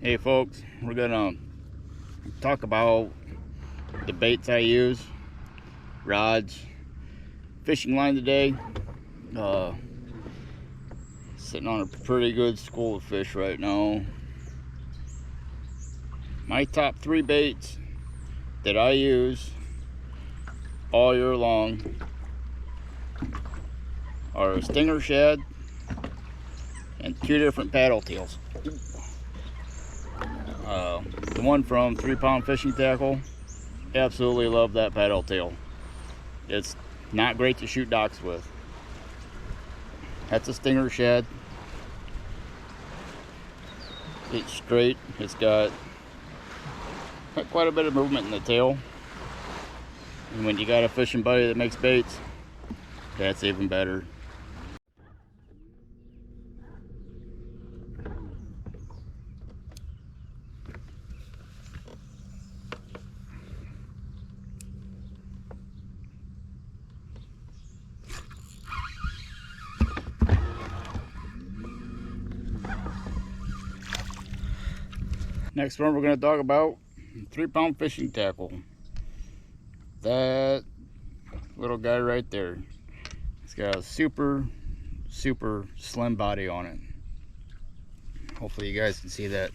Hey folks, we're gonna talk about the baits I use, rods, fishing line today. Sitting on a pretty good school of fish right now. My top 3 baits that I use all year long are a stinger shad and 2 different paddle tails. The one from 3 Pound Fishing Tackle, absolutely love that paddle tail. It's not great to shoot docks with. That's a stinger shad. It's straight. It's got quite a bit of movement in the tail. And when you got a fishing buddy that makes baits, that's even better. Next one we're going to talk about 3 Pound Fishing Tackle. That little guy right there. It's got a super slim body on it. Hopefully you guys can see that.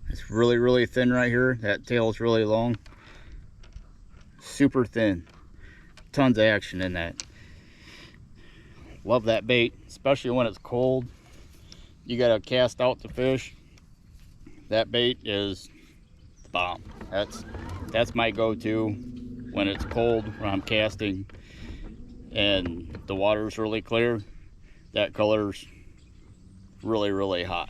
It's really thin right here. That tail is really long. Super thin. Tons of action in that. Love that bait, especially when it's cold. You gotta cast out the fish. That bait is the bomb. That's my go-to when it's cold, when I'm casting and the water's really clear. That color's really hot.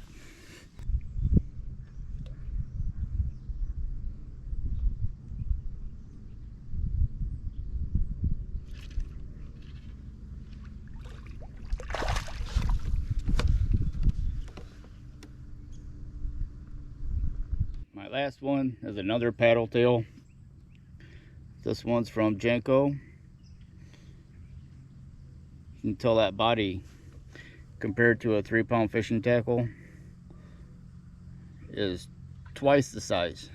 My last one is another paddle tail. This one's from Jenko. You can tell that body, compared to a 3 Pound Fishing Tackle, is twice the size.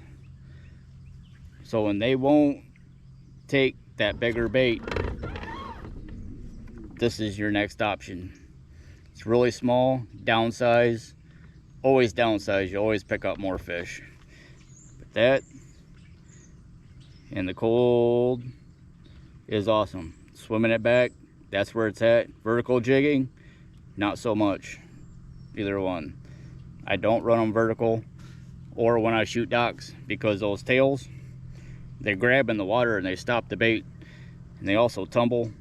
So when they won't take that bigger bait, this is your next option. It's really small, downsize. Always downsize, you always pick up more fish. But that in the cold is awesome. Swimming it back, that's where it's at. Vertical jigging, not so much. Either one. I don't run them vertical or when I shoot docks, because those tails, they grab in the water and they stop the bait, and they also tumble,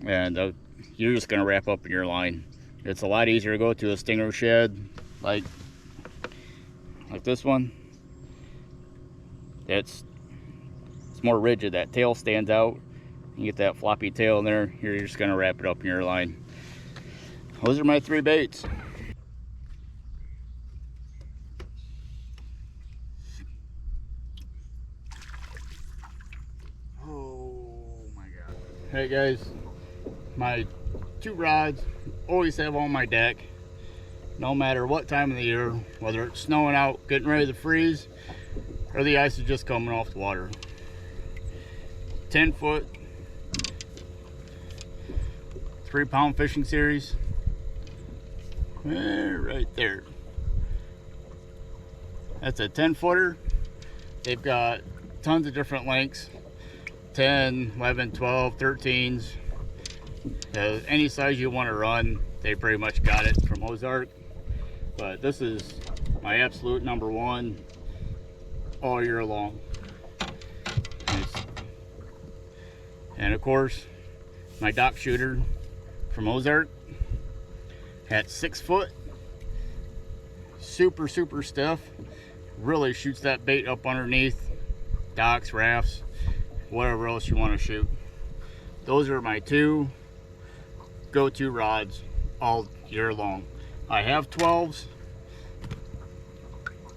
and you're just gonna wrap up in your line. It's a lot easier to go to a stinger shad like this one. It's more rigid. That tail stands out. You get that floppy tail in there, you're just gonna wrap it up in your line. Those are my 3 baits. Oh my god. Hey guys, my 2 rods always have on my deck, no matter what time of the year, whether it's snowing out, getting ready to freeze, or the ice is just coming off the water. 10-foot 3 Pound Fishing Series. Right there. That's a 10-footer. They've got tons of different lengths. 10, 11, 12, 13s. Any size you want to run, they pretty much got it from Ozark. But this is my absolute #1 all year long. And of course, my dock shooter from Ozark at 6 foot, super stiff, really shoots that bait up underneath docks, rafts, whatever else you want to shoot. Those are my 2 go-to rods all year long. I have 12s.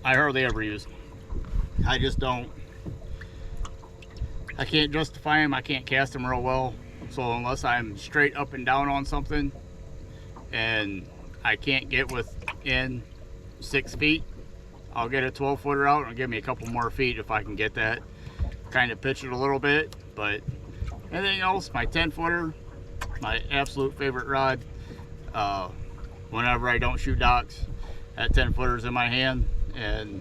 I hardly ever use them. I just don't. I can't justify them. I can't cast them real well. So unless I'm straight up and down on something and I can't get within 6 feet. I'll get a 12 footer out and give me a couple more feet if I can get that. Kind of pitch it a little bit, but anything else, my 10 footer, my absolute favorite rod. Whenever I don't shoot docks, that 10 footer's in my hand, and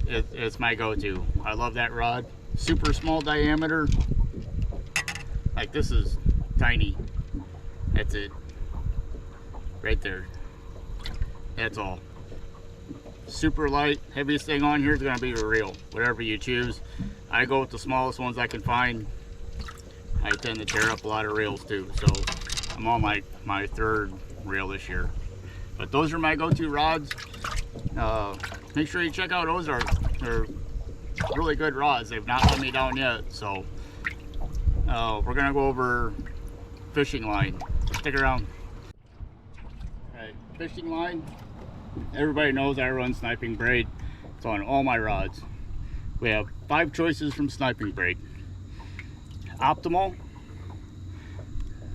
it's my go-to. I love that rod. Super small diameter. Like, this is tiny. That's it. Right there. That's all. Super light. Heaviest thing on here is going to be your reel. Whatever you choose. I go with the smallest ones I can find. I tend to tear up a lot of reels too. So I'm on my third reel this year. But those are my go-to rods. Make sure you check out those. They're really good rods. They've not let me down yet. So we're going to go over fishing line. Stick around. Alright, fishing line. Everybody knows I run sniping braid. It's on all my rods. We have 5 choices from sniping braid. Optimal.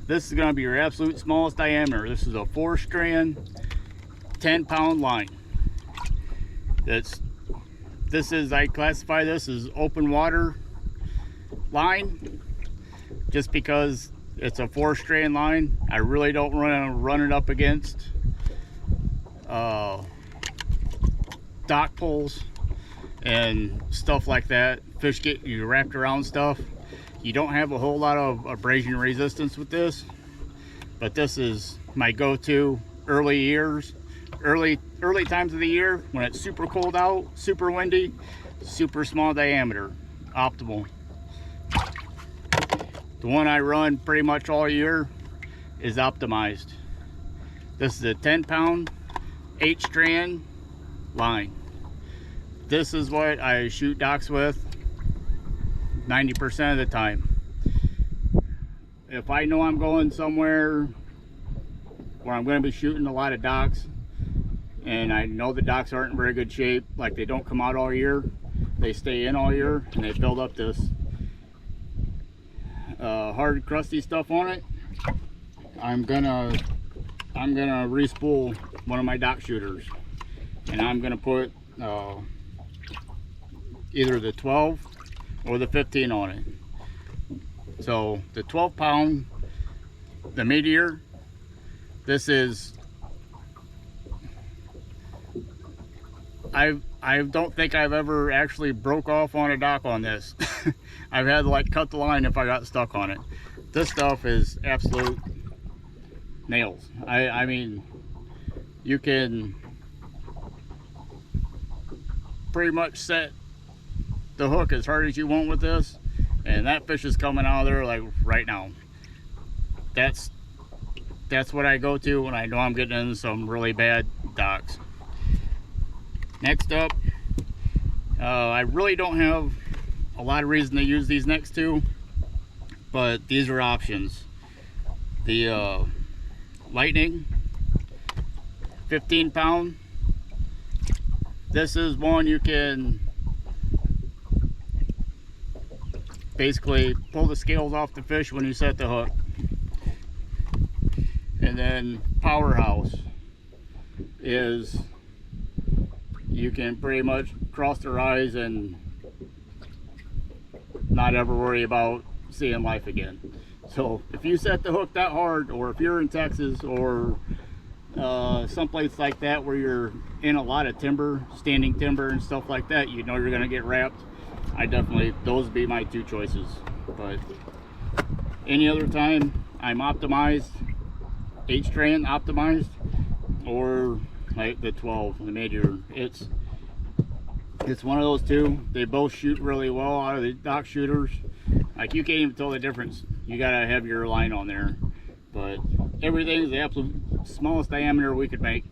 This is going to be your absolute smallest diameter. This is a 4-strand, 10-pound line. I classify this as open water line, just because it's a 4-strand line. I really don't run it up against dock poles and stuff like that. Fish get you wrapped around stuff. You don't have a whole lot of abrasion resistance with this, but this is my go-to early times of the year when it's super cold out, super windy, super small diameter. Optimal. The one I run pretty much all year is optimized. This is a 10-pound, 8-strand line. This is what I shoot docks with 90% of the time. If I know I'm going somewhere where I'm going to be shooting a lot of docks, and I know the docks aren't in very good shape, like they don't come out all year, they stay in all year, and they build up this hard crusty stuff on it, I'm gonna re-spool one of my dock shooters, and I'm gonna put either the 12 or the 15 on it. So the 12-pound, the Meteor, this is, I don't think I've ever actually broke off on a dock on this. I've had to like cut the line if I got stuck on it. This stuff is absolute nails. I mean, you can pretty much set the hook as hard as you want with this, and that fish is coming out of there like right now. That's what I go to when I know I'm getting into some really bad docks. Next up, I really don't have a lot of reason to use these next two, but these are options. The Lightning 15-pound. This is one you can basically pull the scales off the fish when you set the hook. And then Powerhouse is, you can pretty much cross their eyes and not ever worry about seeing life again. So if you set the hook that hard, or if you're in Texas or someplace like that where you're in a lot of timber, standing timber and stuff like that, you know you're gonna get wrapped. Those would be my 2 choices. But any other time, I'm optimized, 8-strand optimized, or like the 12, the Meteor. It's one of those two. They both shoot really well out of the dock shooters. Like, you can't even tell the difference. You gotta have your line on there. But everything's the absolute smallest diameter we could make,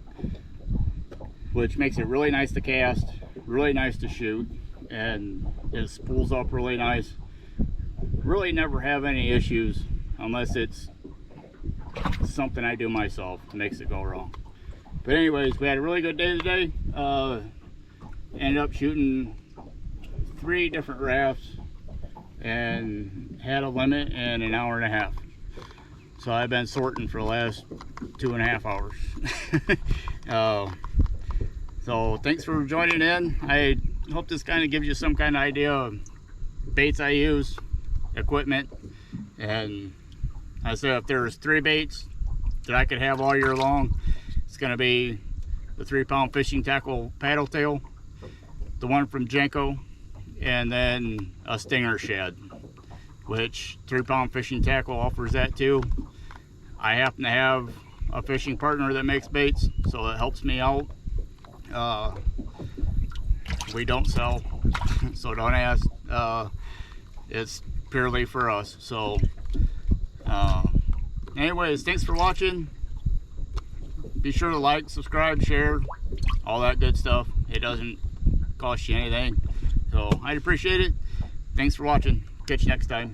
which makes it really nice to cast, really nice to shoot, and it spools up really nice. Really never have any issues unless it's something I do myself that makes it go wrong. But anyways, we had a really good day today. Ended up shooting 3 different rafts and had a limit in an hour and a half. So I've been sorting for the last 2.5 hours. So thanks for joining in. I hope this kind of gives you some kind of idea of baits I use, equipment, and I said if there's 3 baits that I could have all year long, it's going to be the 3-pound fishing tackle paddle tail, the one from Jenko, and then a stinger shad, which 3-pound fishing tackle offers that too. I happen to have a fishing partner that makes baits, so it helps me out. We don't sell, so don't ask. It's purely for us. So anyways, thanks for watching. Be sure to like, subscribe, share, all that good stuff. It doesn't cost you anything, so I'd appreciate it. Thanks for watching. Catch you next time.